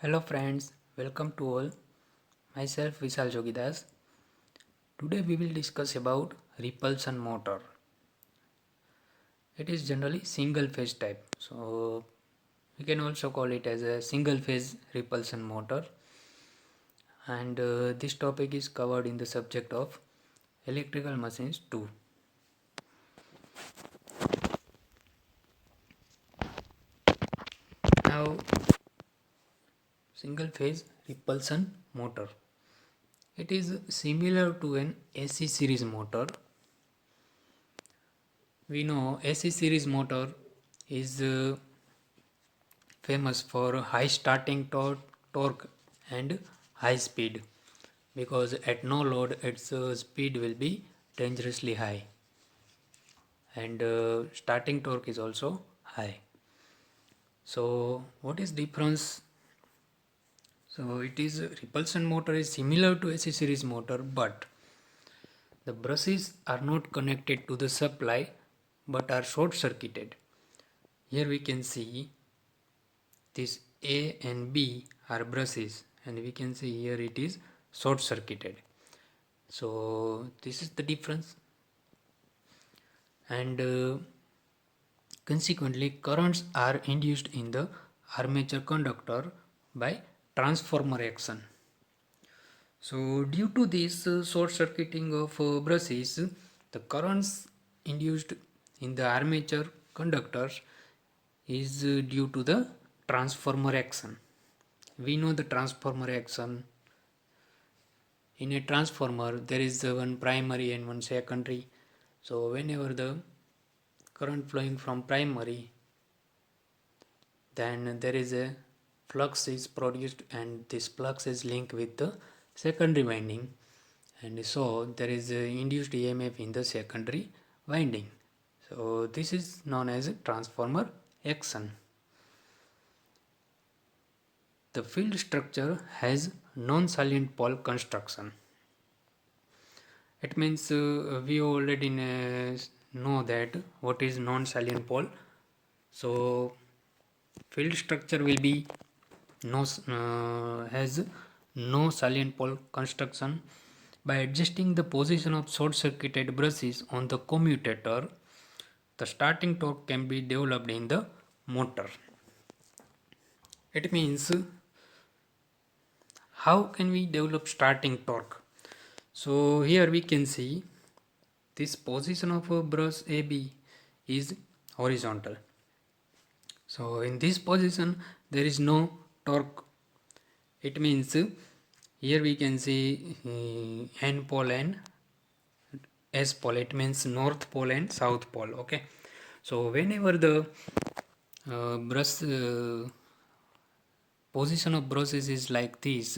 Hello friends, welcome to all. Myself Vishal Jogidas. Today we will discuss about repulsion motor. It is generally single phase type. So we can also call it as a single phase repulsion motor. And this topic is covered in the subject of electrical machines too. Now single phase repulsion motor. It is similar to an AC series motor. We know AC series motor is famous for high starting torque and high speed, because at no load its speed will be dangerously high, and starting torque is also high. So what is difference? So it is repulsion motor is similar to AC series motor, but the brushes are not connected to the supply but are short circuited. Here we can see this A and B are brushes, and we can see here it is short circuited. So this is the difference, and consequently currents are induced in the armature conductor by transformer action. So due to this short circuiting of brushes, the currents induced in the armature conductors is due to the transformer action. We know the transformer action. In a transformer there is one primary and one secondary. So whenever the current flowing from primary, then there is a flux is produced, and this flux is linked with the secondary winding, and so there is a induced EMF in the secondary winding. So this is known as transformer action. The field structure has non-salient pole construction. It means we already know that what is non-salient pole. So field structure will be has no salient pole construction. By adjusting the position of short-circuited brushes on the commutator, the starting torque can be developed in the motor. It means how can we develop starting torque? So here we can see this position of a brush AB is horizontal. So in this position there is no torque. It means here we can see N pole and S pole. It means north pole and south pole. Okay. So whenever the brush position of brushes is like this,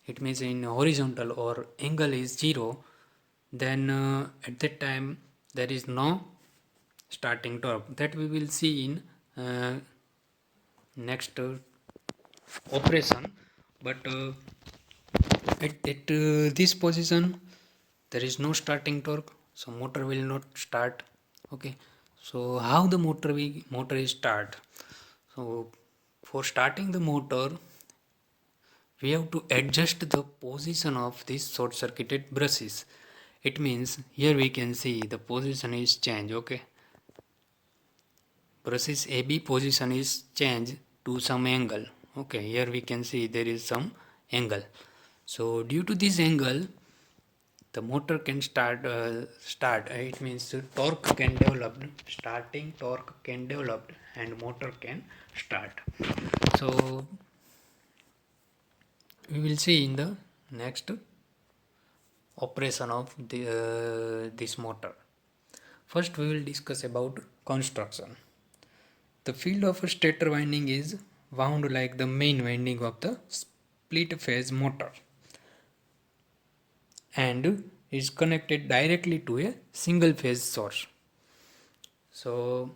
it means in horizontal or angle is 0, then at that time there is no starting torque. That we will see in next operation. But at this position there is no starting torque, so motor will not start. Okay, so how the motor is start? So for starting the motor we have to adjust the position of these short circuited brushes. It means here we can see the position is changed. Okay, brushes AB position is changed to some angle. Okay, here we can see there is some angle. So due to this angle the motor can start. It means torque can develop, starting torque can develop, and motor can start. So we will see in the next operation of this motor. First we will discuss about construction. The field of a stator winding is wound like the main winding of the split phase motor and is connected directly to a single phase source. So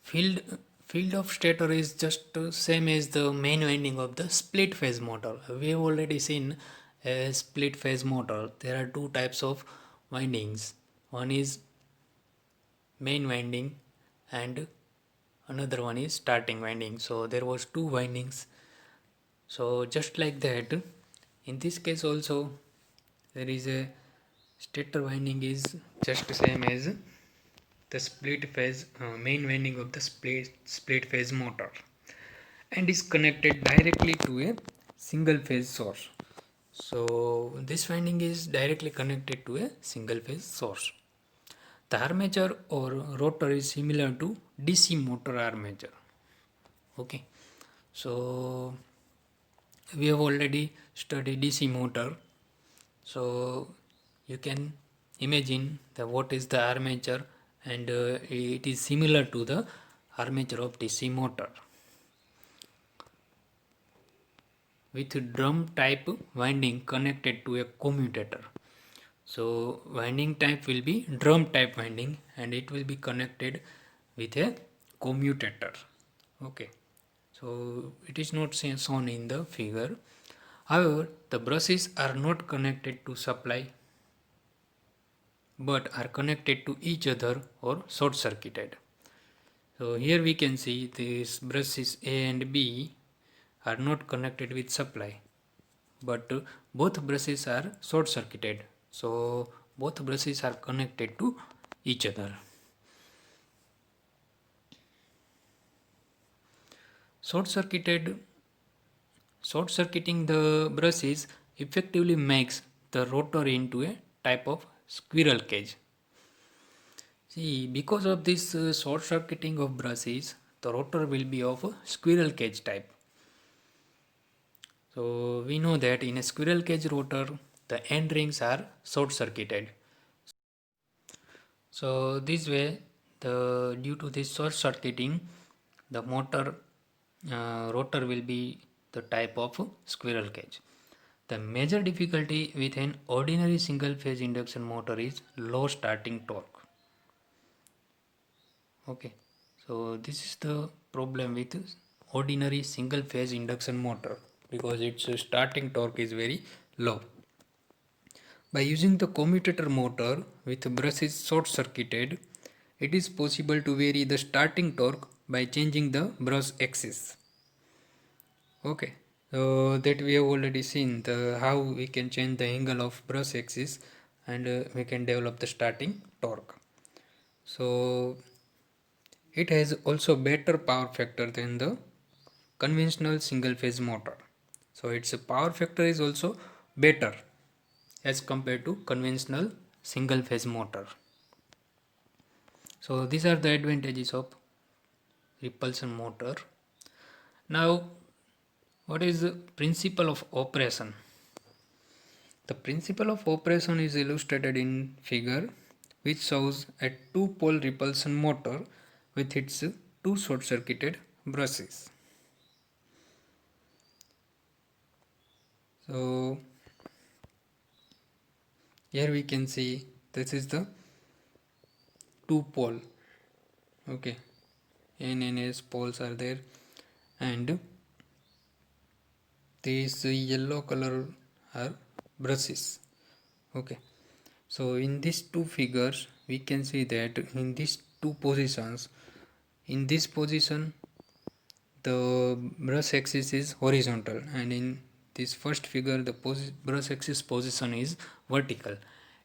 field field of stator is just same as the main winding of the split phase motor. We have already seen a split phase motor. There are two types of windings. One is main winding and another one is starting winding. So there was two windings. So just like that, in this case also there is a stator winding is just same as the split phase main winding of the split phase motor, and is connected directly to a single phase source. So this winding is directly connected to a single phase source. The armature or rotor is similar to DC motor armature. Okay, so we have already studied DC motor, so you can imagine the what is the armature, and it is similar to the armature of DC motor with drum type winding connected to a commutator. So winding type will be drum type winding, and it will be connected with a commutator. Okay, so it is not shown in the figure. However, the brushes are not connected to supply but are connected to each other or short circuited. So here we can see these brushes A and B are not connected with supply, but both brushes are short circuited. So both brushes are connected to each other. Short circuiting the brushes effectively makes the rotor into a type of squirrel cage. See, because of this short circuiting of brushes, the rotor will be of a squirrel cage type. So we know that in a squirrel cage rotor, the end rings are short circuited. So this way, due to this short circuiting, the motor rotor will be the type of squirrel cage. The major difficulty with an ordinary single phase induction motor is low starting torque. Okay, so this is the problem with ordinary single phase induction motor, because its starting torque is very low. By using the commutator motor with brushes short circuited, it is possible to vary the starting torque by changing the brush axis. Okay, so that we have already seen how we can change the angle of brush axis, and we can develop the starting torque. So it has also better power factor than the conventional single phase motor. So its power factor is also better as compared to conventional single phase motor. So these are the advantages of repulsion motor. Now, what is the principle of operation? The principle of operation is illustrated in figure, which shows a two-pole repulsion motor with its two short-circuited brushes. So here we can see this is the two pole. Okay, N and S poles are there, and these yellow color are brushes. Okay, so in these two figures we can see that in these two positions, in this position the brush axis is horizontal, and in this first figure the brush axis position is vertical.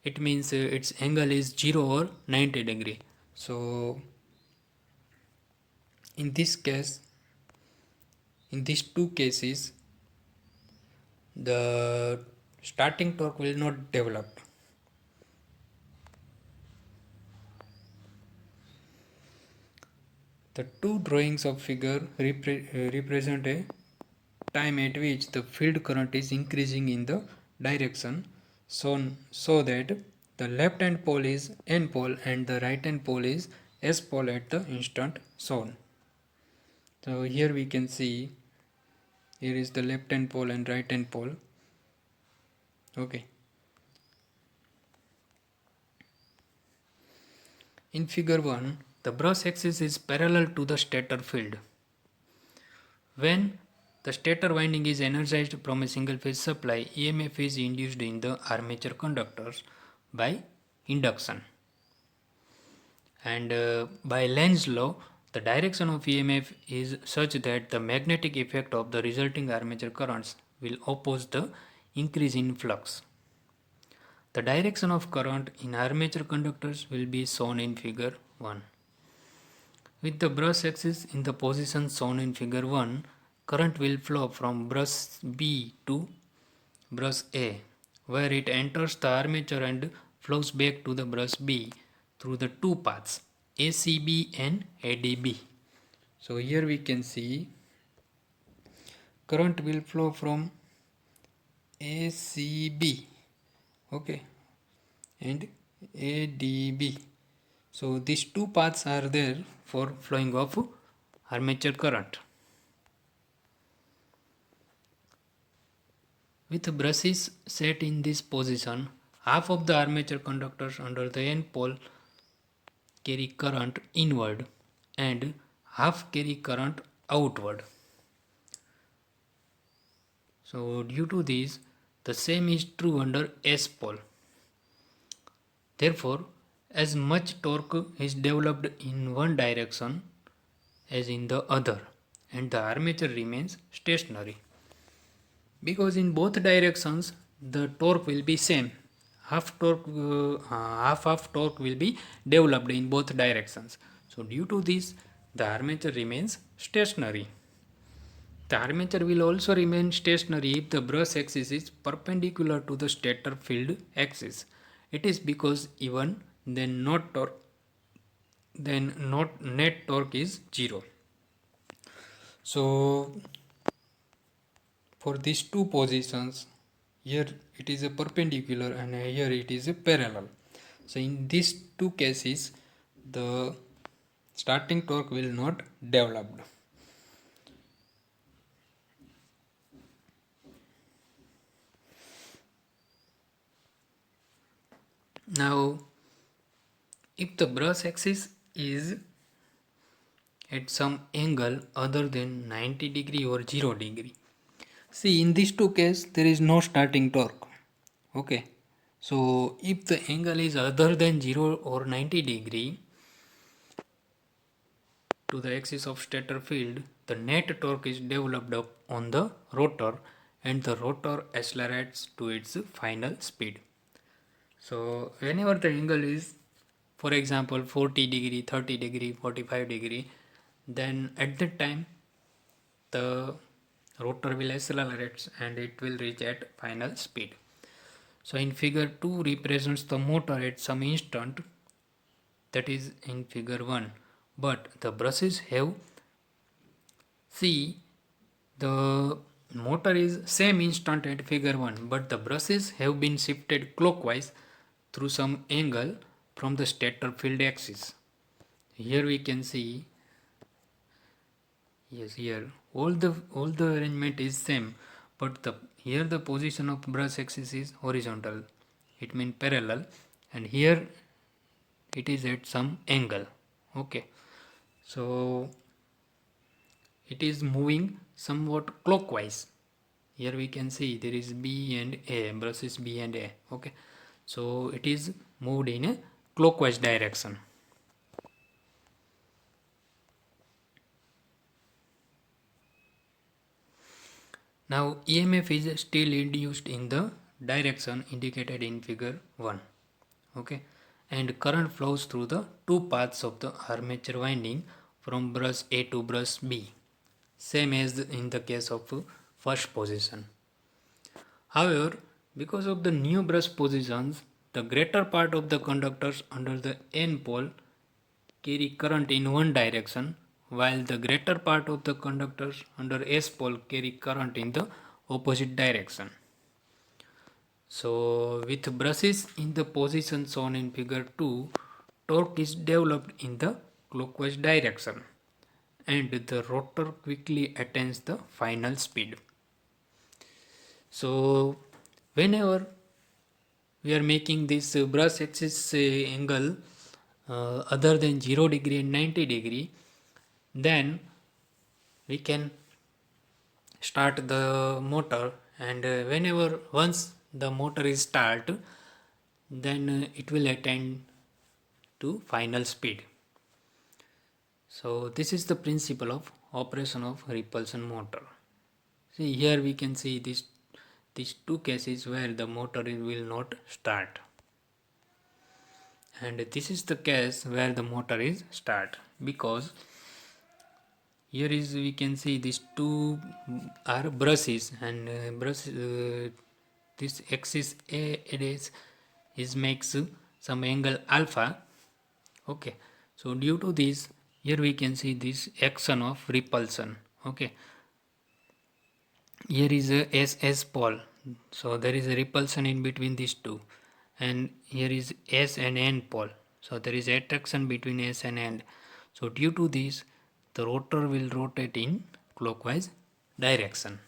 It means its angle is 0 or 90 degree. So in this case, in these two cases, the starting torque will not develop. The two drawings of figure represent a time at which the field current is increasing in the direction shown, so that the left hand pole is N pole and the right hand pole is S pole at the instant shown. So here we can see, here is the left hand pole and right hand pole. Okay. In figure 1, the brush axis is parallel to the stator field. When the stator winding is energized from a single phase supply, EMF is induced in the armature conductors by induction. And by Lenz's law, The direction of EMF is such that the magnetic effect of the resulting armature currents will oppose the increase in flux. The direction of current in armature conductors will be shown in figure 1. With the brush axis in the position shown in figure 1, current will flow from brush B to brush A, where it enters the armature and flows back to the brush B through the two paths ACB and ADB. So here we can see current will flow from ACB, okay, and ADB. So these two paths are there for flowing of armature current. With brushes set in this position, half of the armature conductors under the N pole carry current inward and half carry current outward. So due to this, the same is true under S pole. Therefore, as much torque is developed in one direction as in the other, and the armature remains stationary. Because in both directions the torque will be same. Half torque will be developed in both directions. So due to this, the armature remains stationary. The armature will also remain stationary if the brush axis is perpendicular to the stator field axis. It is because even then not net torque is 0. So for these two positions, here it is a perpendicular and here it is a parallel. So in these two cases, the starting torque will not develop. Now, if the brush axis is at some angle other than 90 degree or 0 degree, see in these two cases there is no starting torque. Okay, so if the angle is other than 0 or 90 degree to the axis of stator field, the net torque is developed up on the rotor and the rotor accelerates to its final speed. So whenever the angle is, for example, 40 degree, 30 degree, 45 degree, then at that time the rotor will accelerate and it will reach at final speed. So in figure 2 represents the motor at some instant, that is in figure 1, but the brushes have, see, the motor is same instant at figure 1, but the brushes have been shifted clockwise through some angle from the stator field axis. Here we can see, yes, here all the arrangement is same, but here the position of brush axis is horizontal, it means parallel, and here it is at some angle. Okay, so it is moving somewhat clockwise. Here we can see there is B and A, brushes B and A. Okay, so it is moved in a clockwise direction. Now EMF is still induced in the direction indicated in figure 1. Okay, and current flows through the two paths of the armature winding from brush A to brush B, same as in the case of first position. However, because of the new brush positions, the greater part of the conductors under the N pole carry current in one direction, while the greater part of the conductors under S pole carry current in the opposite direction. So with brushes in the position shown in figure 2, torque is developed in the clockwise direction and the rotor quickly attains the final speed. So whenever we are making this brush axis angle other than 0 degree and 90 degree, then we can start the motor, and whenever once the motor is start, then it will attain to final speed. So this is the principle of operation of repulsion motor. See, here we can see these two cases where the motor will not start, and this is the case where the motor is start, because here is we can see these two are brushes, and this axis A it is makes some angle alpha. Okay, so due to this, here we can see this action of repulsion. Okay, here is a SS pole, so there is a repulsion in between these two, and here is S and N pole, so there is attraction between S and N. So due to this, the rotor will rotate in clockwise direction.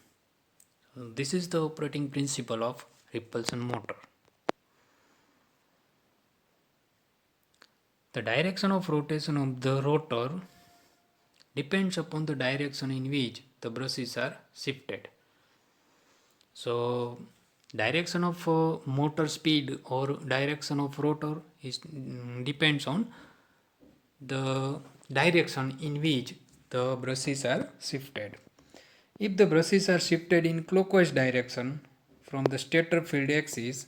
So this is the operating principle of repulsion motor. The direction of rotation of the rotor depends upon the direction in which the brushes are shifted. So direction of motor speed or direction of rotor is depends on the direction in which the brushes are shifted. If the brushes are shifted in clockwise direction from the stator field axis,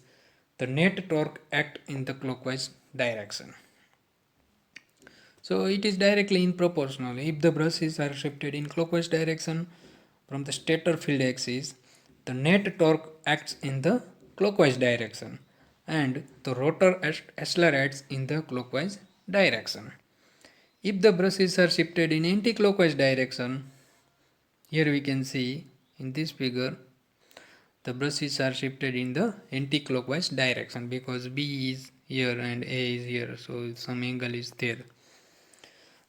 the net torque acts in the clockwise direction. So it is directly in proportional. If the brushes are shifted in clockwise direction from the stator field axis, the net torque acts in the clockwise direction and the rotor accelerates in the clockwise direction. If the brushes are shifted in anti-clockwise direction, here we can see in this figure the brushes are shifted in the anti-clockwise direction because B is here and A is here, so some angle is there.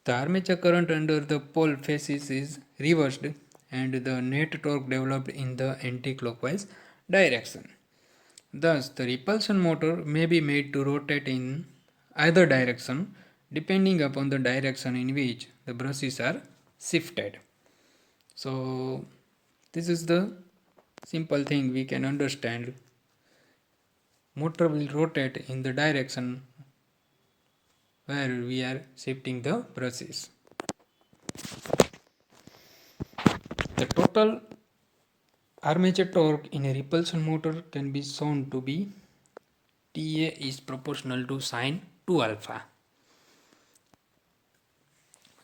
The armature current under the pole faces is reversed and the net torque developed in the anti-clockwise direction. Thus, the repulsion motor may be made to rotate in either direction depending upon the direction in which the brushes are shifted. So, this is the simple thing we can understand. Motor will rotate in the direction where we are shifting the brushes. The total armature torque in a repulsion motor can be shown to be TA is proportional to sine 2 alpha.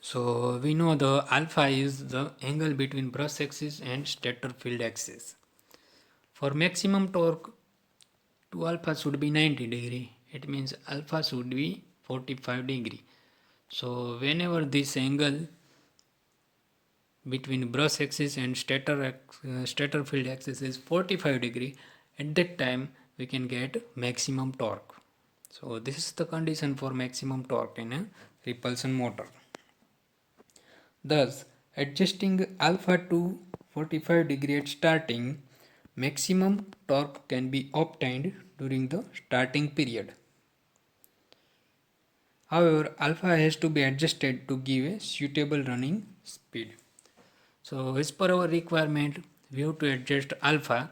So we know the alpha is the angle between brush axis and stator field axis. For maximum torque, 2 alpha should be 90 degree. It means alpha should be 45 degree. So whenever this angle between brush axis and stator field axis is 45 degree, at that time we can get maximum torque. So this is the condition for maximum torque in a repulsion motor. Thus, adjusting alpha to 45 degree at starting, maximum torque can be obtained during the starting period. However, alpha has to be adjusted to give a suitable running speed. So as per our requirement, we have to adjust alpha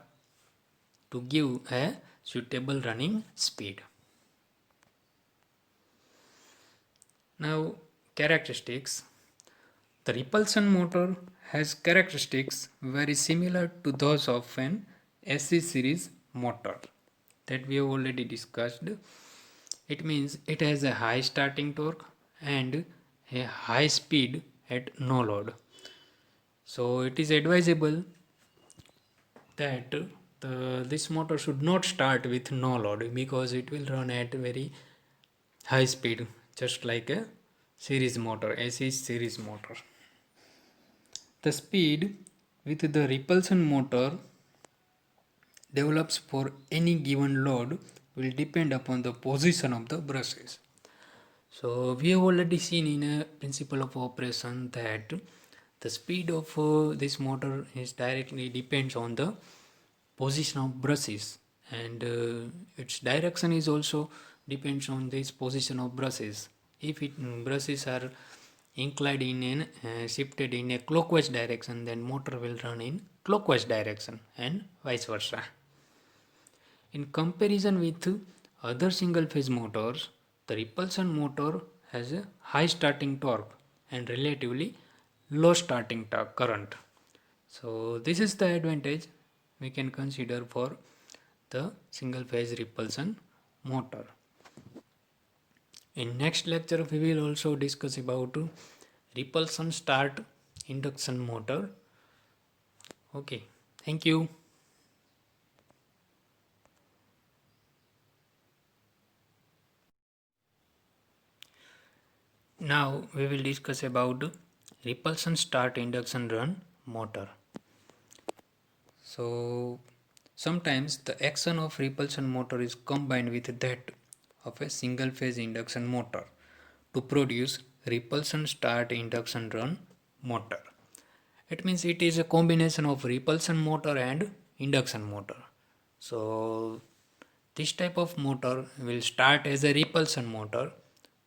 to give a suitable running speed. Now, characteristics. The repulsion motor has characteristics very similar to those of an AC series motor that we have already discussed. It means it has a high starting torque and a high speed at no load. So it is advisable that this motor should not start with no load because it will run at very high speed, just like a series motor, AC series motor. The speed with the repulsion motor develops for any given load will depend upon the position of the brushes. So we have already seen in a principle of operation that the speed of this motor is directly depends on the position of brushes, and its direction is also depends on this position of brushes. If brushes are inclined in an shifted in a clockwise direction, then motor will run in clockwise direction and vice versa. In comparison with other single phase motors, the repulsion motor has a high starting torque and relatively low starting current. So this is the advantage we can consider for the single phase repulsion motor. In next lecture we will also discuss about repulsion start induction motor. Okay, thank you. Now we will discuss about repulsion start induction run motor. So sometimes the action of repulsion motor is combined with that of a single phase induction motor to produce repulsion start induction run motor. It means it is a combination of repulsion motor and induction motor. So this type of motor will start as a repulsion motor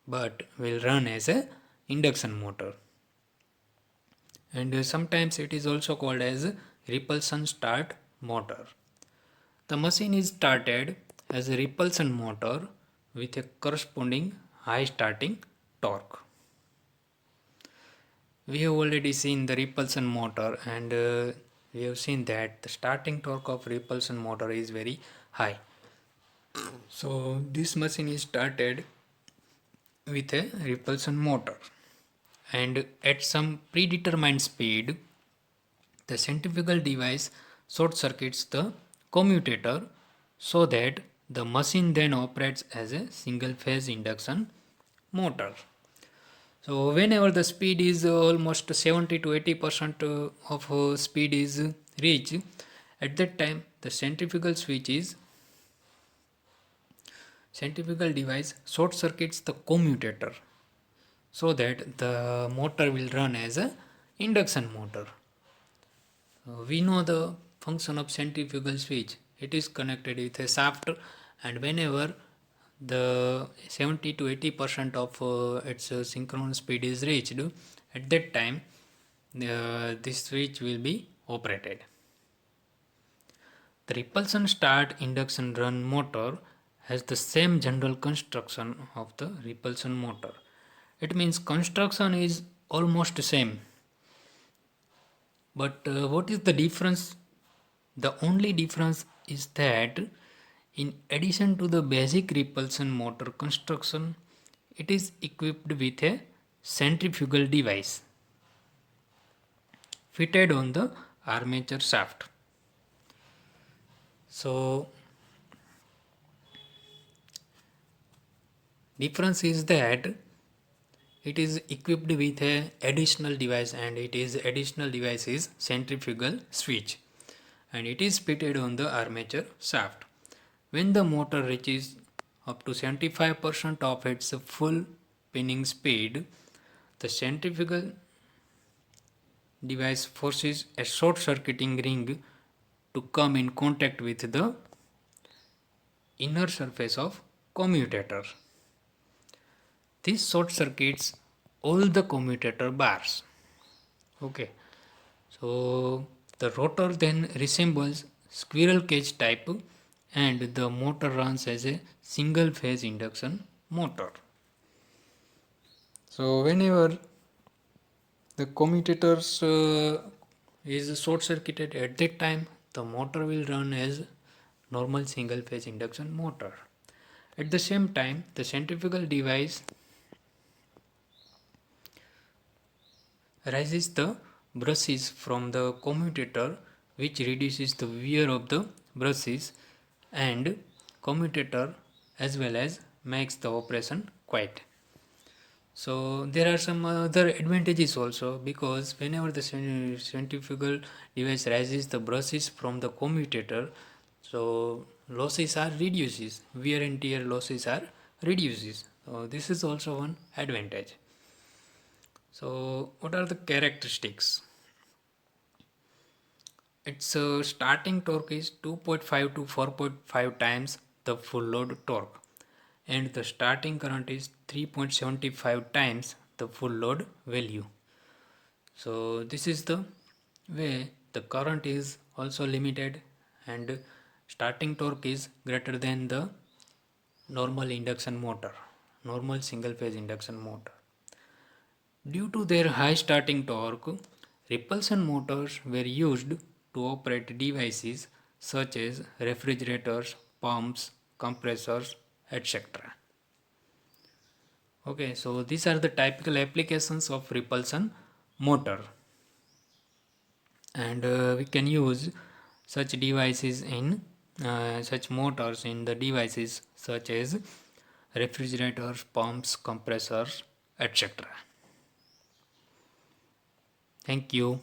but will run as a induction motor. And sometimes it is also called as repulsion start motor. The machine is started as a repulsion motor with a corresponding high starting torque. We have already seen the repulsion motor, and we have seen that the starting torque of repulsion motor is very high. So this machine is started with a repulsion motor, and at some predetermined speed the centrifugal device short circuits the commutator so that the machine then operates as a single phase induction motor. So whenever the speed is almost 70 to 80% of speed is reached, at that time the centrifugal device short circuits the commutator so that the motor will run as a induction motor. We know the function of centrifugal switch. It is connected with a shaft, and whenever the 70 to 80% of its synchronous speed is reached, at that time this switch will be operated. The repulsion start induction run motor has the same general construction of the repulsion motor. It means construction is almost same. But what is the difference? The only difference is that in addition to the basic repulsion motor construction, it is equipped with a centrifugal device fitted on the armature shaft. So difference is that it is equipped with a additional device, and additional device is centrifugal switch, and it is fitted on the armature shaft. When the motor reaches up to 75% of its full spinning speed, the centrifugal device forces a short circuiting ring to come in contact with the inner surface of commutator. This short circuits all the commutator bars. Okay, so the rotor then resembles squirrel cage type, and the motor runs as a single phase induction motor. So whenever the commutators is short circuited, at that time the motor will run as normal single phase induction motor. At the same time, the centrifugal device raises the brushes from the commutator, which reduces the wear of the brushes and commutator, as well as makes the operation quiet. So there are some other advantages also, because whenever the centrifugal device raises the brushes from the commutator, so losses are reduces, wear and tear losses are reduces. So this is also one advantage. So what are the characteristics? Its starting torque is 2.5 to 4.5 times the full load torque, and the starting current is 3.75 times the full load value. So this is the way the current is also limited, and starting torque is greater than the normal induction motor, normal single phase induction motor. Due to their high starting torque, repulsion motors were used to operate devices such as refrigerators, pumps, compressors, etc. Okay, so these are the typical applications of repulsion motor, and we can use such devices in such motors in the devices such as refrigerators, pumps, compressors, etc. Thank you.